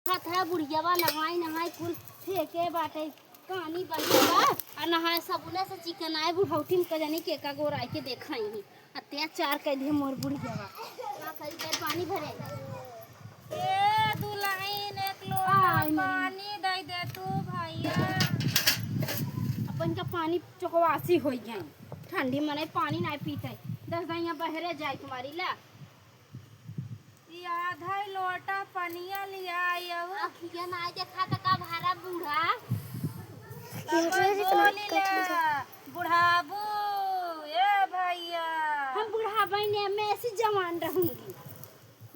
था बुढ़ियावा नहाई नहाई कुल फेंके बाटे कहानी बनेगा और नहाए सबुने से चिकन आए बुढ़ौती में कजनी के का गोर आए के देखा ही अत्याचार कर दिए मोर बुढ़ियावा ना सही कर पानी भरे ए दुल्हन एक लोटा पानी दे दे तू भैया। अपन का पानी चकवासी हो जाए ठंडी मने पानी नहीं पीते 10 दिन यहाँ बहरे जाए तुम्हारी ला ये आधा लोटा पनिया लिया आयो अखिया ना देखा तो का भारा बूढ़ा बुढ़ाबू ए भैया हम बूढ़ा बहने में ऐसी जवान रहूंगी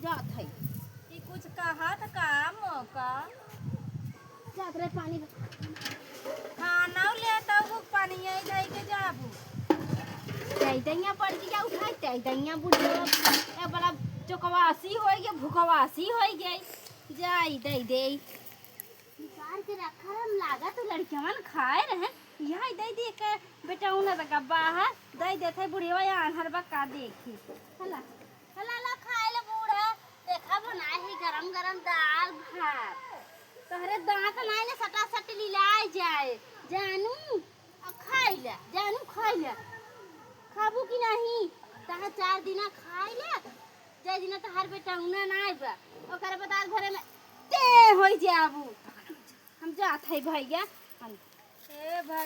जात है ये कुछ कहा था का मौका जात रहे पानी खाना लेता हूँ पनिया दे के जाबू तई दैया पड़ गया उठाई तई दैया बुढ़िया ए बड़ा चकवासी हो गई भूखवासी हो गई जाई दई दे निकाल के रखा हम लागा तो लड़कियां खाए रहे यही दे दे के बेटा उन तक बाहर दे देथे बुढ़िया या अनहर बका देखी हला हला ला खाए ले बूढ़ा देखा बनाए है गरम गरम दाल भात तोहरे दांत नहीं ने सटा सट लिलाए जाए जानू खाई ले जानू खाई ले खाबू की नहीं तहा 4 दिन खाई ले जय दिन तो हर बेटा उना ना आइबा ओकर बता घरे में ते होई जाबू हम जात है भैया ए भाई